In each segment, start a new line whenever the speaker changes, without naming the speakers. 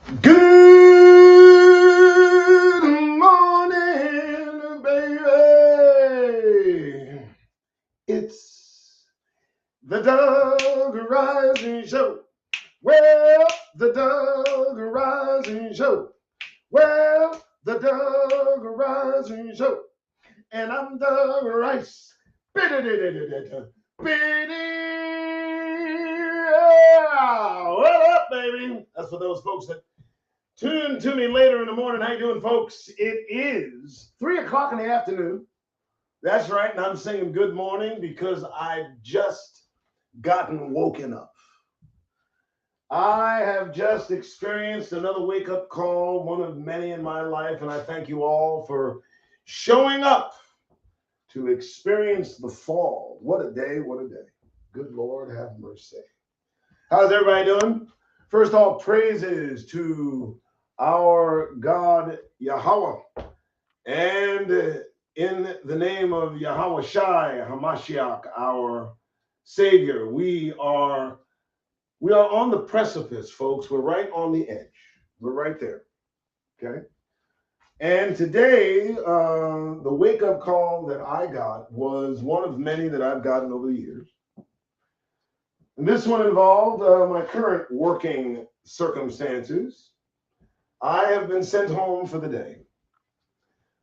Good morning, baby. It's the Doug Rising Show. Well, the Doug Rising Show. Well, the Doug Rising Show. And I'm Doug Rice. What up, baby? That's for those folks that tune to me later in the morning. How you doing, folks? It is 3 o'clock in the afternoon. That's right, and I'm saying good morning because I've just gotten woken up. I have just experienced another wake-up call, one of many in my life, and I thank you all for showing up to experience the fall. What a day, what a day. Good Lord, have mercy. How's everybody doing? First off, praises to our God, Yahweh. And in the name of Yahweh Shai, Hamashiach, our Savior, we are on the precipice, folks. We're right on the edge. We're right there. Okay? And today, the wake-up call that I got was one of many that I've gotten over the years. And this one involved my current working circumstances. I have been sent home for the day.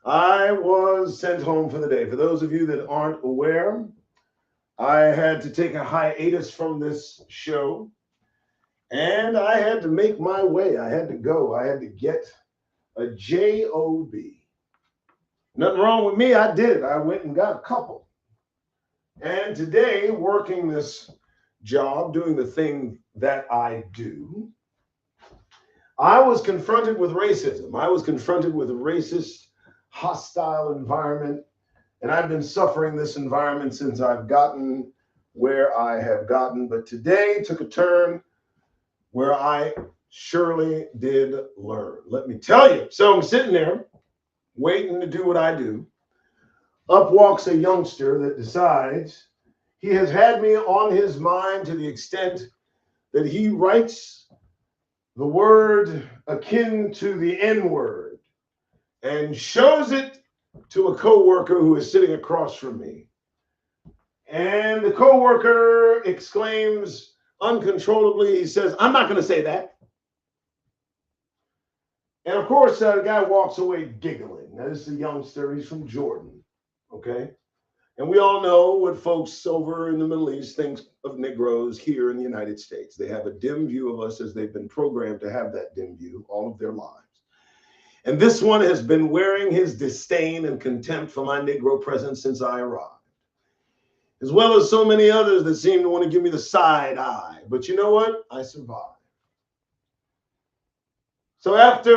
I was sent home for the day. For those of you that aren't aware, I had to take a hiatus from this show, and I had to make my way. I had to go. I had to get a job. Nothing wrong with me. I did it. I went and got a couple. And today, working this job, doing the thing that I do, I was confronted with racism. I was confronted with a racist, hostile environment, and I've been suffering this environment since I've gotten where I have gotten. But today took a turn where I surely did learn. Let me tell you. So I'm sitting there waiting to do what I do. Up walks a youngster that decides he has had me on his mind to the extent that he writes the word akin to the N-word and shows it to a coworker who is sitting across from me. And the coworker exclaims uncontrollably, he says, "I'm not going to say that." And of course, the guy walks away giggling. Now, this is a youngster. He's from Jordan, okay? And we all know what folks over in the Middle East think of Negroes here in the United States. They have a dim view of us as they've been programmed to have that dim view all of their lives. And this one has been wearing his disdain and contempt for my Negro presence since I arrived, as well as so many others that seem to want to give me the side eye. But you know what? I survived. So after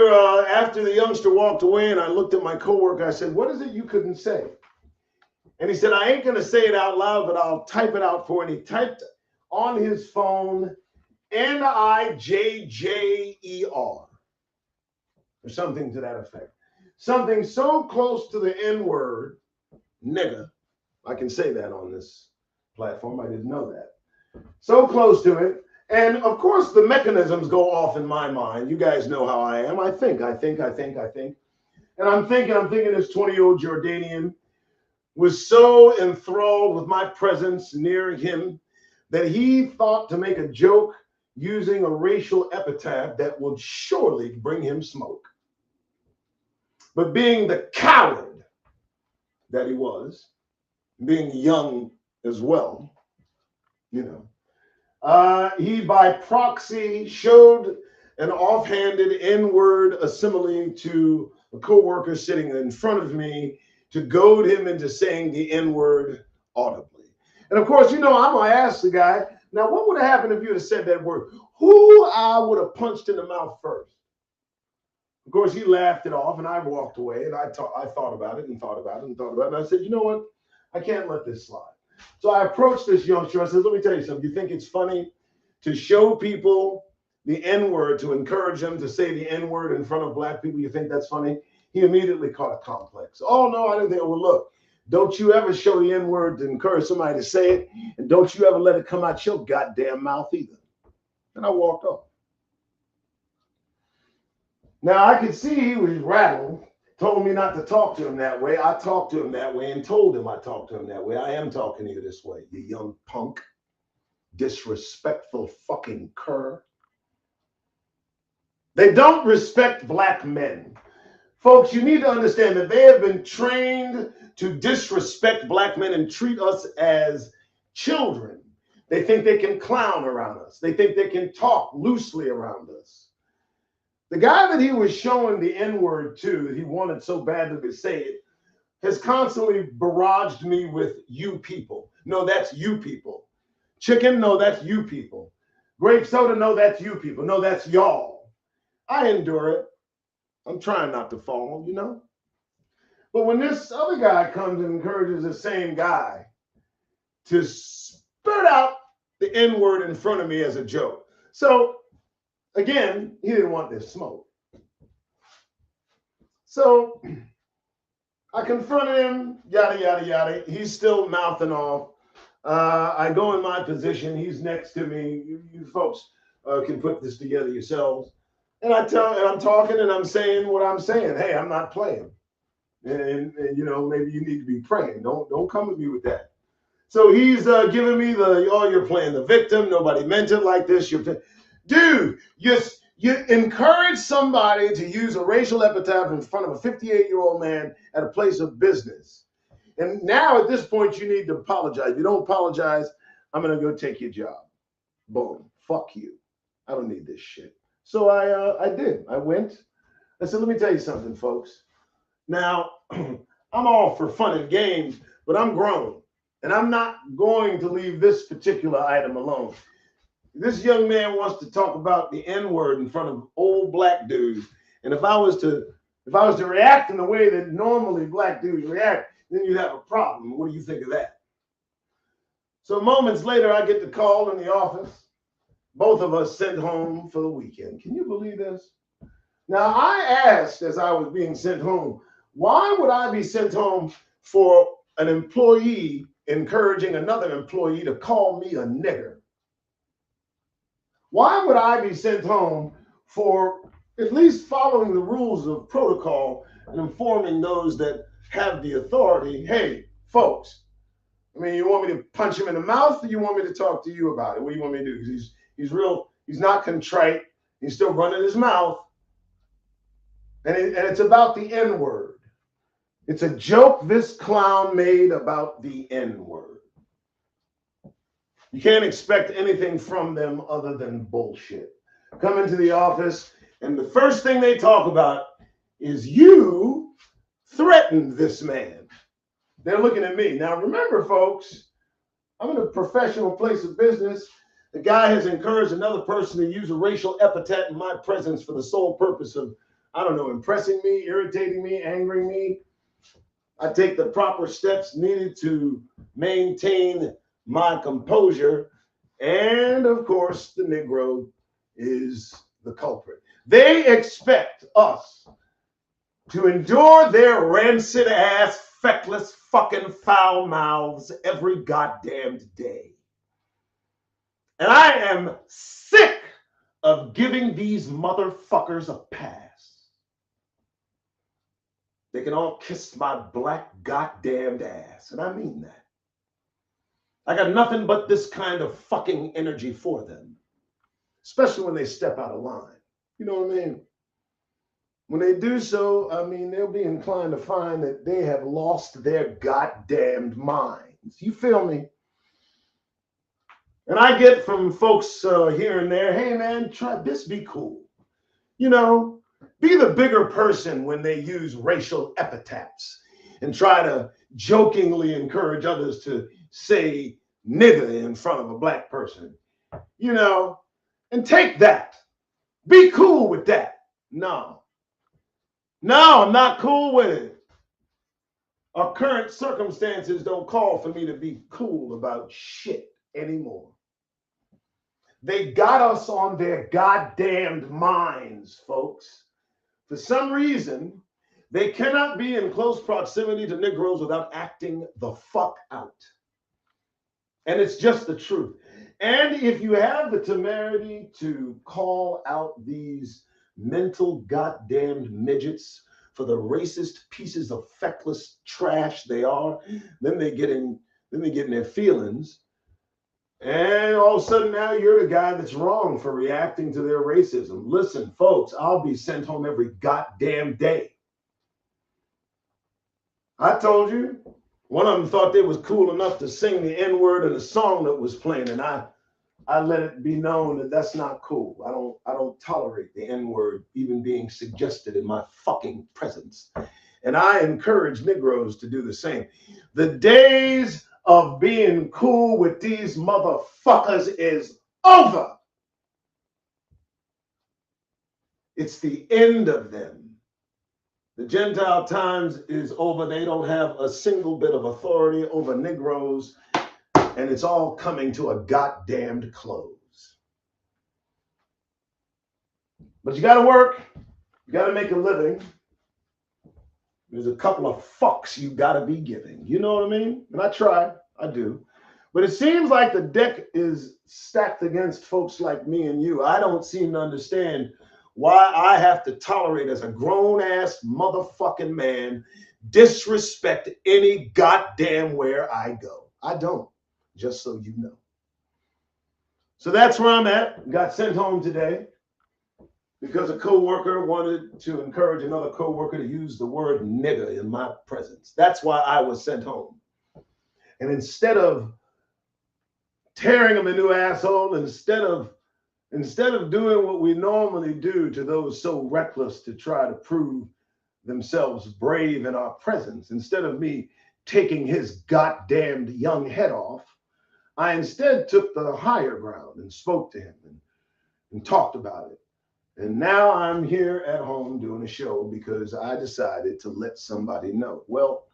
the youngster walked away and I looked at my coworker, I said, "What is it you couldn't say?" And he said, "I ain't going to say it out loud, but I'll type it out for you." And he typed on his phone, Nijjer, or something to that effect. Something so close to the N-word, nigga. I can say that on this platform. I didn't know that. So close to it. And of course, the mechanisms go off in my mind. You guys know how I am. I think. And I'm thinking this 20-year-old Jordanian was so enthralled with my presence near him that he thought to make a joke using a racial epithet that would surely bring him smoke. But being the coward that he was, being young as well, you know, he by proxy showed an offhanded N-word simile to a coworker sitting in front of me to goad him into saying the N-word audibly. And of course, you know, I'm going to ask the guy, now what would have happened if you had said that word? Who I would have punched in the mouth first? Of course, he laughed it off and I walked away and I thought about it and thought about it and thought about it. And I said, you know what? I can't let this slide. So I approached this youngster. I said, let me tell you something. You think it's funny to show people the N-word, to encourage them to say the N-word in front of black people? You think that's funny? He immediately caught a complex. Oh, no, I didn't think, well, look, don't you ever show the N-word to encourage somebody to say it, and don't you ever let it come out your goddamn mouth either. And I walked off. Now, I could see he was rattled, told me not to talk to him that way. I talked to him that way and told him I talked to him that way. I am talking to you this way, you young punk, disrespectful fucking cur. They don't respect black men. Folks, you need to understand that they have been trained to disrespect black men and treat us as children. They think they can clown around us. They think they can talk loosely around us. The guy that he was showing the N-word to, that he wanted so badly to say it, has constantly barraged me with you people. No, that's you people. Chicken, no, that's you people. Grape soda, no, that's you people. No, that's y'all. I endure it. I'm trying not to fall, you know? But when this other guy comes and encourages the same guy to spurt out the N-word in front of me as a joke. So, again, he didn't want this smoke. So, I confronted him, yada, yada, yada. He's still mouthing off. I go in my position. He's next to me. You folks can put this together yourselves. And I'm talking and I'm saying what I'm saying. Hey, I'm not playing. And you know, maybe you need to be praying. Don't come at me with that. So he's giving me the, oh, you're playing the victim. Nobody meant it like this. Dude, you encourage somebody to use a racial epithet in front of a 58-year-old man at a place of business. And now at this point, you need to apologize. If you don't apologize, I'm going to go take your job. Boom. Fuck you. I don't need this shit. So I did. I went. I said, let me tell you something, folks. Now, I'm all for fun and games, but I'm grown. And I'm not going to leave this particular item alone. This young man wants to talk about the N-word in front of old black dudes. And if I was to react in the way that normally black dudes react, then you'd have a problem. What do you think of that? So moments later, I get the call in the office. Both of us sent home for the weekend. Can you believe this? Now, I asked as I was being sent home, why would I be sent home for an employee encouraging another employee to call me a nigger? Why would I be sent home for at least following the rules of protocol and informing those that have the authority? Hey, folks, I mean, you want me to punch him in the mouth, or you want me to talk to you about it? What do you want me to do? Because he's not contrite. He's still running his mouth. And it's about the N-word. It's a joke this clown made about the N-word. You can't expect anything from them other than bullshit. Come into the office, and the first thing they talk about is you threatened this man. They're looking at me. Now, remember, folks, I'm in a professional place of business. The guy has encouraged another person to use a racial epithet in my presence for the sole purpose of, I don't know, impressing me, irritating me, angering me. I take the proper steps needed to maintain my composure. And of course, the Negro is the culprit. They expect us to endure their rancid ass, feckless, fucking foul mouths every goddamned day. And I am sick of giving these motherfuckers a pass. They can all kiss my black goddamned ass. And I mean that. I got nothing but this kind of fucking energy for them. Especially when they step out of line. You know what I mean? When they do so, I mean, they'll be inclined to find that they have lost their goddamned minds. You feel me? And I get from folks here and there, hey man, try this, be cool. You know, be the bigger person when they use racial epithets and try to jokingly encourage others to say nigger in front of a black person. You know, and take that. Be cool with that. No, I'm not cool with it. Our current circumstances don't call for me to be cool about shit anymore. They got us on their goddamned minds, folks. For some reason, they cannot be in close proximity to Negroes without acting the fuck out. And it's just the truth. And if you have the temerity to call out these mental goddamned midgets, for the racist pieces of feckless trash they are. Then they get in their feelings. And all of a sudden now you're the guy that's wrong for reacting to their racism. Listen, folks, I'll be sent home every goddamn day. I told you, one of them thought they was cool enough to sing the N-word in a song that was playing, and I let it be known that that's not cool. I don't tolerate the N-word even being suggested in my fucking presence. And I encourage Negroes to do the same. The days of being cool with these motherfuckers is over. It's the end of them. The Gentile times is over. They don't have a single bit of authority over Negroes, and it's all coming to a goddamned close. But you got to work. You got to make a living. There's a couple of fucks you got to be giving. You know what I mean? And I try. I do. But it seems like the deck is stacked against folks like me and you. I don't seem to understand why I have to tolerate, as a grown-ass motherfucking man, disrespect any goddamn where I go. I don't, just so you know. So that's where I'm at. Got sent home today because a coworker wanted to encourage another coworker to use the word nigger in my presence. That's why I was sent home. And instead of tearing him a new asshole, instead of doing what we normally do to those so reckless to try to prove themselves brave in our presence, instead of me taking his goddamned young head off, I instead took the higher ground and spoke to him and talked about it. And now I'm here at home doing a show because I decided to let somebody know. Well,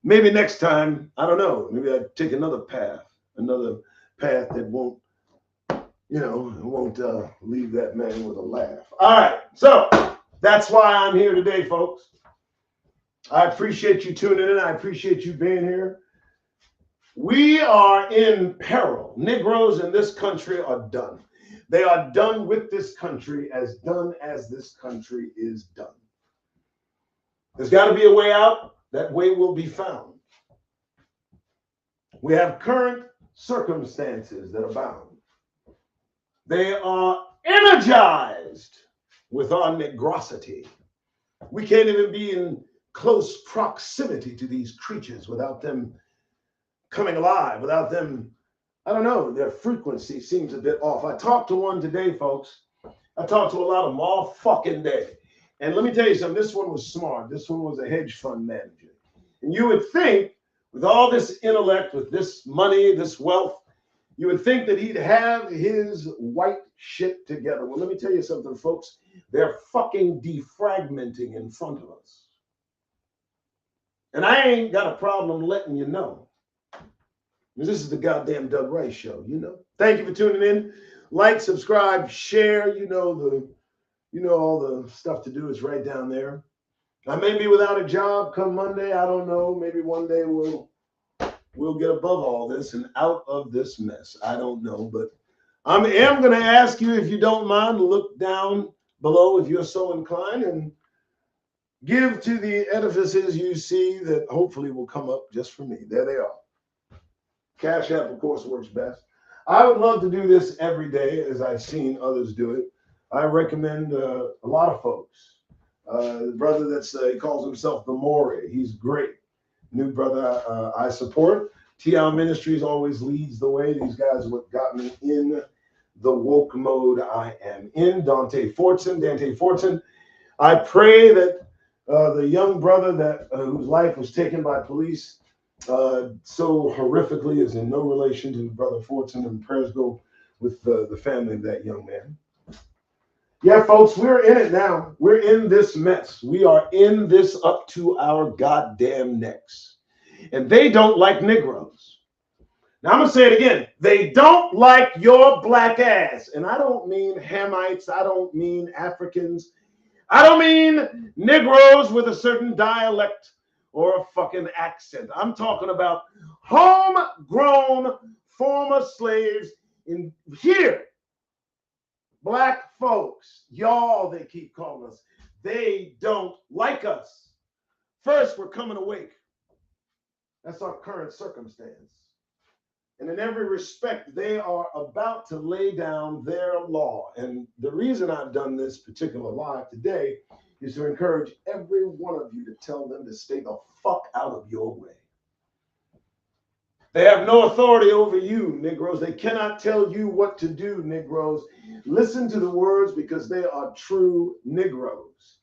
maybe next time, I don't know, maybe I'd take another path that won't leave that man with a laugh. All right, so that's why I'm here today, folks. I appreciate you tuning in. I appreciate you being here. We are in peril. Negroes in this country are done. They are done with this country, as done as this country is done. There's got to be a way out. That way will be found. We have current circumstances that abound. They are energized with our negrosity. We can't even be in close proximity to these creatures without them coming alive, without them, I don't know, their frequency seems a bit off. I talked to one today, folks. I talked to a lot of them all fucking day. And let me tell you something, this one was smart. This one was a hedge fund manager. And you would think, with all this intellect, with this money, this wealth, you would think that he'd have his white shit together. Well, let me tell you something, folks. They're fucking defragmenting in front of us. And I ain't got a problem letting you know. This is the goddamn Doug Rice Show, you know. Thank you for tuning in. Like, subscribe, share. You know all the stuff to do is right down there. I may be without a job come Monday. I don't know. Maybe one day we'll get above all this and out of this mess. I don't know, but I am going to ask you, if you don't mind, to look down below if you're so inclined and give to the edifices you see that hopefully will come up just for me. There they are. Cash App, of course, works best. I would love to do this every day, as I've seen others do it. I recommend a lot of folks. The brother he calls himself the Maury. He's great. New brother I support. TL Ministries always leads the way. These guys are what got me in the woke mode I am in. Dante Fortson. I pray that the young brother whose life was taken by police so horrifically is in no relation to Brother Fortson, and prayers go with the family of that young man. Yeah, folks, we're in it now. We're in this mess. We are in this up to our goddamn necks. And they don't like Negroes. Now, I'm going to say it again. They don't like your black ass. And I don't mean Hamites. I don't mean Africans. I don't mean Negroes with a certain dialect or a fucking accent. I'm talking about homegrown former slaves in here Black folks, y'all, they keep calling us. They don't like us. First, we're coming awake. That's our current circumstance. And in every respect, they are about to lay down their law. And the reason I've done this particular live today is to encourage every one of you to tell them to stay the fuck out of your way. They have no authority over you, Negroes. They cannot tell you what to do, Negroes. Listen to the words because they are true Negroes.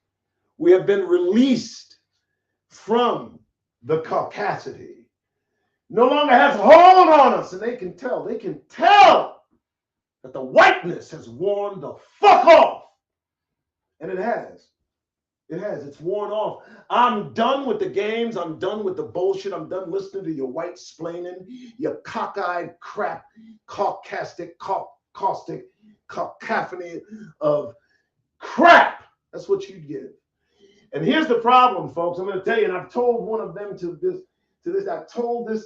We have been released from the caucasity. No longer has hold on us, and they can tell that the whiteness has worn the fuck off. And it has. It's worn off. I'm done with the games. I'm done with the bullshit. I'm done listening to your white splaining, your cockeyed crap, caustic cacophony of crap. That's what you give. And here's the problem, folks. I'm going to tell you, and I've told one of them to this. I told this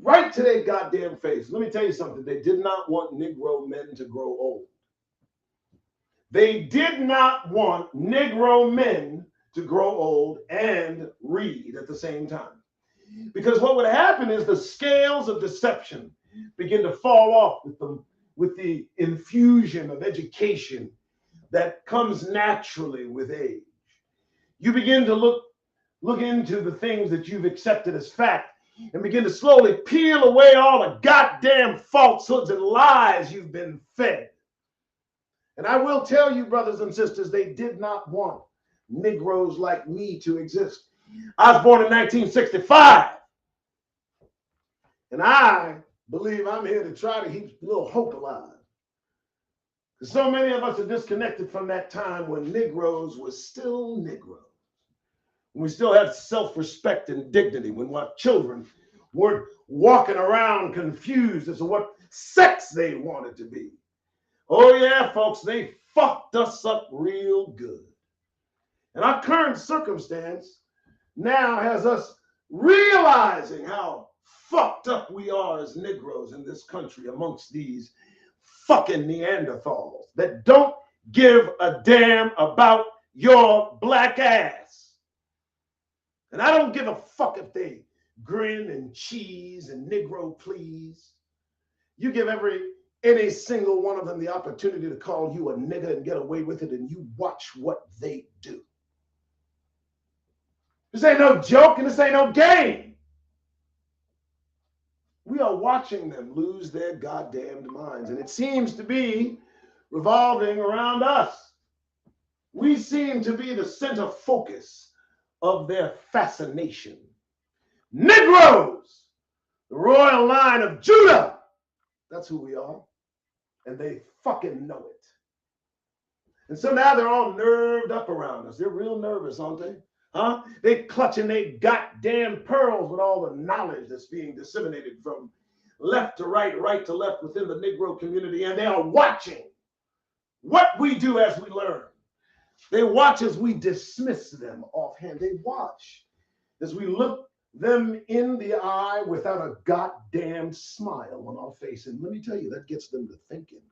right to their goddamn face. Let me tell you something. They did not want Negro men to grow old. They did not want Negro men to grow old and read at the same time. Because what would happen is the scales of deception begin to fall off with the infusion of education that comes naturally with age. You begin to look into the things that you've accepted as fact and begin to slowly peel away all the goddamn falsehoods and lies you've been fed. And I will tell you, brothers and sisters, they did not want Negroes like me to exist. I was born in 1965. And I believe I'm here to try to keep a little hope alive. Because so many of us are disconnected from that time when Negroes were still Negroes. When we still had self-respect and dignity, when our children weren't walking around confused as to what sex they wanted to be. Oh yeah, folks, they fucked us up real good. And our current circumstance now has us realizing how fucked up we are as Negroes in this country amongst these fucking Neanderthals that don't give a damn about your black ass. And I don't give a fuck if they grin and cheese and Negro please. You give any single one of them the opportunity to call you a nigger and get away with it, and you watch what they do. This ain't no joke and this ain't no game. We are watching them lose their goddamned minds, and it seems to be revolving around us. We seem to be the center focus of their fascination. Negroes, the royal line of Judah. That's who we are. And they fucking know it. And so now they're all nerved up around us. They're real nervous, aren't they? Huh? They clutching their goddamn pearls with all the knowledge that's being disseminated from left to right, right to left within the Negro community. And they are watching what we do as we learn. They watch as we dismiss them offhand. They watch as we look them in the eye without a goddamn smile on our face. And let me tell you, that gets them to thinking.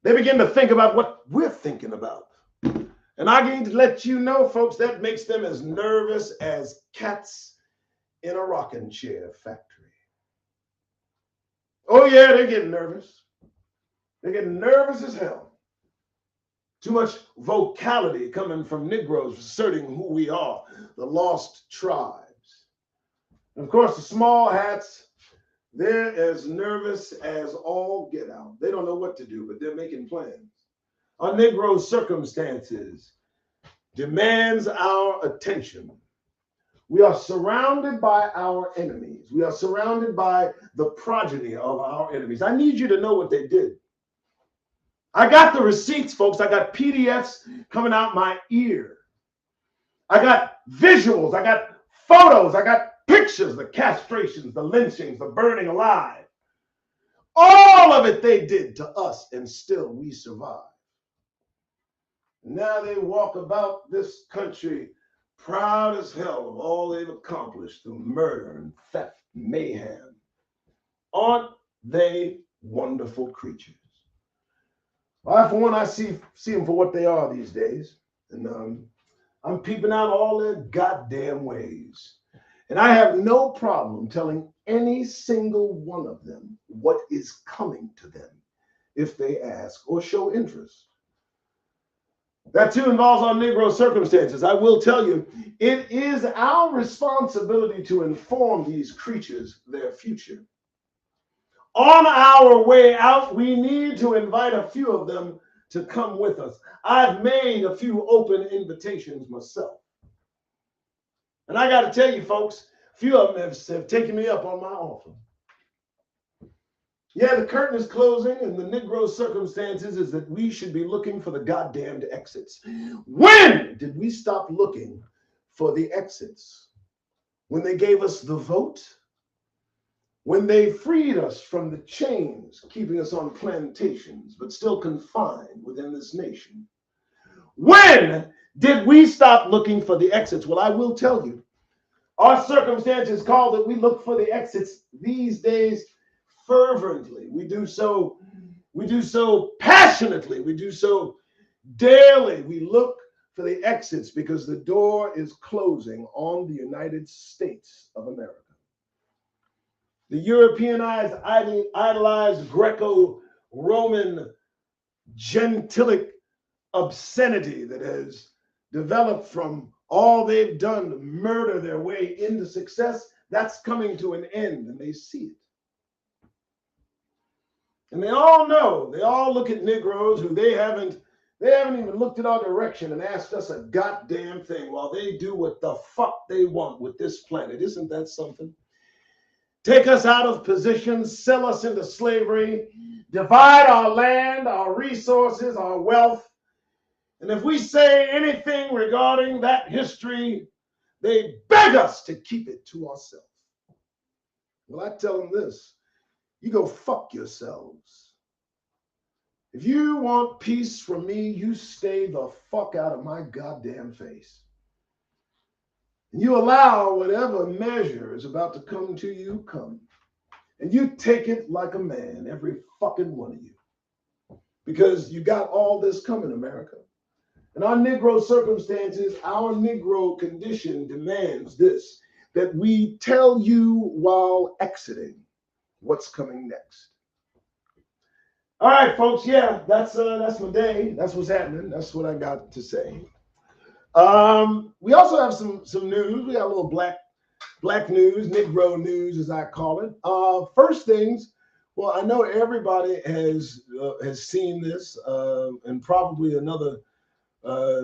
They begin to think about what we're thinking about. And I need to let you know, folks, that makes them as nervous as cats in a rocking chair factory. Oh yeah, they're getting nervous. They're getting nervous as hell. Too much vocality coming from Negroes asserting who we are, the lost tribes. And of course, the small hats, they're as nervous as all get out. They don't know what to do, but they're making plans. Our Negro Circumstances demands our attention. We are surrounded by our enemies. We are surrounded by the progeny of our enemies. I need you to know what they did. I got the receipts, folks. I got PDFs coming out my ear. I got visuals. I got photos. I got pictures, the castrations, the lynchings, the burning alive. All of it they did to us, and still we survive. Now they walk about this country proud as hell of all they've accomplished through murder and theft, mayhem. Aren't they wonderful creatures? I, for one, I see them for what they are these days. And I'm peeping out all their goddamn ways. And I have no problem telling any single one of them what is coming to them if they ask or show interest. That too involves our Negro circumstances. I will tell you, it is our responsibility to inform these creatures their future. On our way out, we need to invite a few of them to come with us. I've made a few open invitations myself. And I got to tell you, folks, a few of them have taken me up on my offer. Yeah, the curtain is closing, and the Negro circumstances is that we should be looking for the goddamned exits. When did we stop looking for the exits? When they gave us the vote? When they freed us from the chains, keeping us on plantations, but still confined within this nation? When did we stop looking for the exits? Well, I will tell you, our circumstances call that we look for the exits these days fervently. We do so passionately. We do so daily. We look for the exits because the door is closing on the United States of America. The Europeanized, idolized Greco-Roman gentilic obscenity that has developed from all they've done to murder their way into success, that's coming to an end, and they see it. And they all know, they all look at Negroes who they haven't even looked at our direction and asked us a goddamn thing while they do what the fuck they want with this planet. Isn't that something? Take us out of position, sell us into slavery, divide our land, our resources, our wealth. And if we say anything regarding that history, they beg us to keep it to ourselves. Well, I tell them this, you go fuck yourselves. If you want peace from me, you stay the fuck out of my goddamn face. And you allow whatever measure is about to come to you come. And you take it like a man, every fucking one of you. Because you got all this coming, America. And our Negro circumstances, our Negro condition demands this, that we tell you while exiting what's coming next. All right, folks. Yeah, that's my day. That's what's happening. That's what I got to say. We also have some news. We got a little black news, Negro news, as I call it. First things, well, I know everybody has seen this, and probably another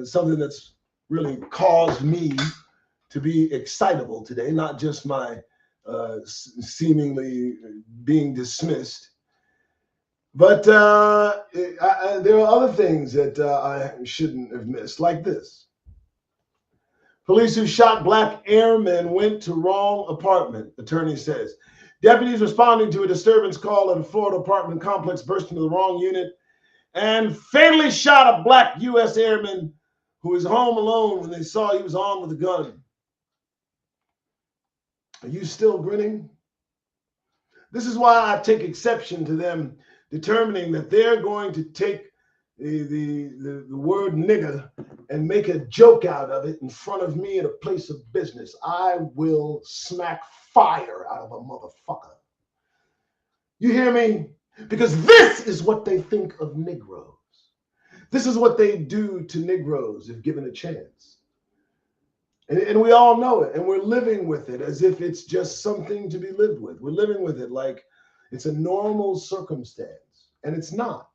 something that's really caused me to be excitable today, not just my seemingly being dismissed. But there are other things that I shouldn't have missed, like this. Police who shot black airmen went to wrong apartment, attorney says. Deputies responding to a disturbance call at a Florida apartment complex burst into the wrong unit and fatally shot a black U.S. airman who was home alone when they saw he was armed with a gun. Are you still grinning? This is why I take exception to them determining that they're going to take the word nigger and make a joke out of it in front of me at a place of business. I will smack fire out of a motherfucker. You hear me? Because this is what they think of Negroes. This is what they do to Negroes if given a chance. And we all know it, and we're living with it as if it's just something to be lived with. We're living with it like it's a normal circumstance, and it's not.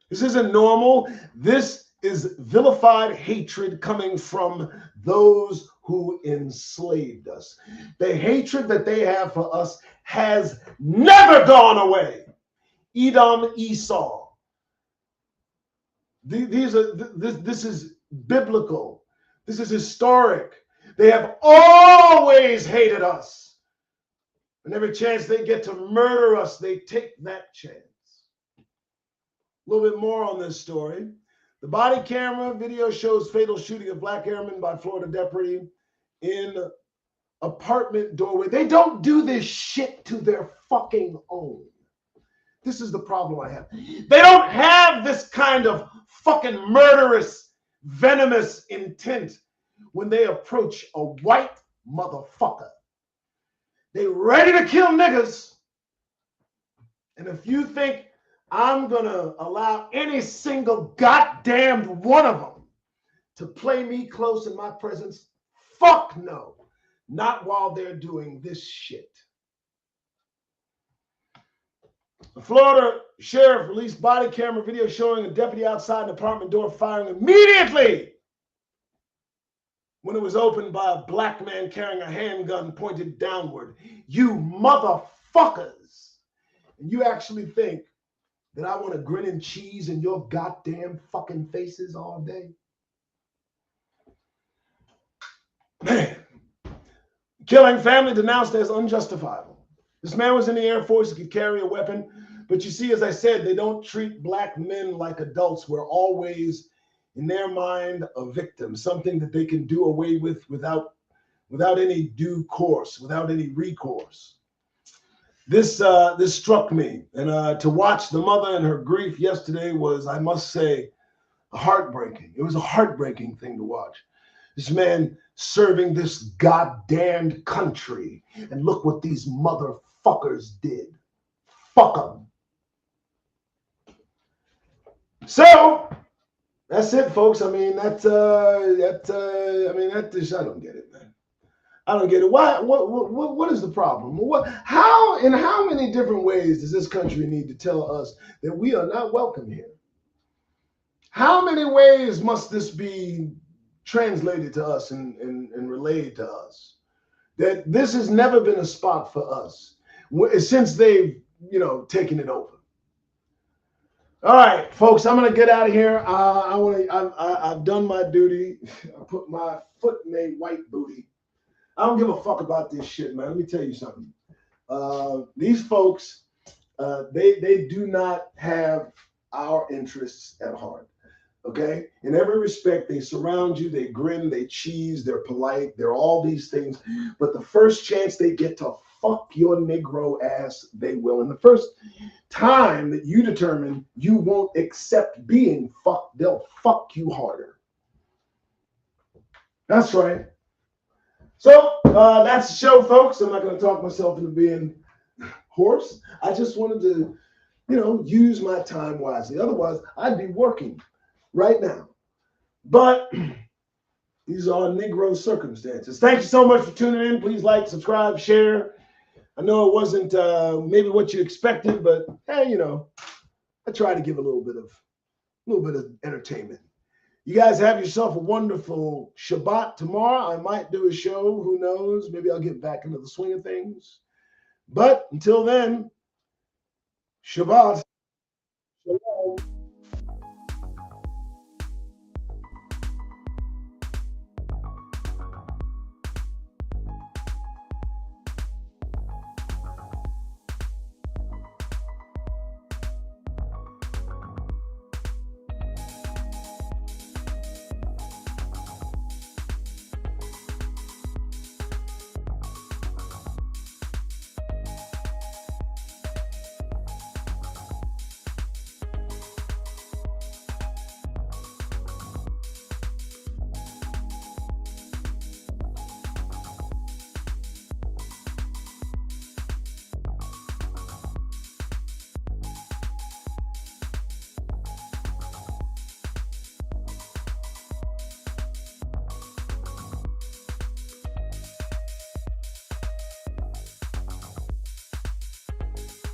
This isn't normal. This is vilified hatred coming from those who enslaved us. The hatred that they have for us has never gone away. Edom, Esau. This is biblical. This is historic. They have always hated us. And every chance they get to murder us, they take that chance. A little bit more on this story. The body camera video shows fatal shooting of black airman by Florida deputy in apartment doorway. They don't do this shit to their fucking own. This is the problem I have. They don't have this kind of fucking murderous, venomous intent when they approach a white motherfucker. They ready to kill niggas. And if you think I'm going to allow any single goddamn one of them to play me close in my presence, fuck no. Not while they're doing this shit. The Florida sheriff released body camera video showing a deputy outside an apartment door firing immediately when it was opened by a black man carrying a handgun pointed downward. You motherfuckers. And you actually think that I want to grin and cheese in your goddamn fucking faces all day? Man. Killing family denounced as unjustifiable. This man was in the Air Force. He could carry a weapon. But you see, as I said, they don't treat black men like adults. We're always, in their mind, a victim, something that they can do away with without any due course, without any recourse. This struck me. And to watch the mother and her grief yesterday was, I must say, heartbreaking. It was a heartbreaking thing to watch. This man serving this goddamn country. And look what these motherfuckers did. Fuck them. So, that's it, folks. I mean, I don't get it, man. I don't get it. Why? What is the problem? In how many different ways does this country need to tell us that we are not welcome here? How many ways must this be translated to us and relayed to us? That this has never been a spot for us since they've, taken it over. All right, folks, I'm gonna get out of here. I've done my duty. I put my foot in a white booty. I don't give a fuck about this shit, man. Let me tell you something. These folks, they do not have our interests at heart. Okay? In every respect, they surround you, they grin, they cheese, they're polite, they're all these things. But the first chance they get to fuck your Negro ass, they will. And the first time that you determine you won't accept being fucked, they'll fuck you harder. That's right. So that's the show, folks. I'm not going to talk myself into being hoarse. I just wanted to, use my time wisely. Otherwise, I'd be working right now. But these are Negro circumstances. Thank you so much for tuning in. Please like, subscribe, share. I know it wasn't maybe what you expected, but hey, I try to give a little bit of entertainment. You guys have yourself a wonderful Shabbat tomorrow. I might do a show. Who knows? Maybe I'll get back into the swing of things. But until then, Shabbat.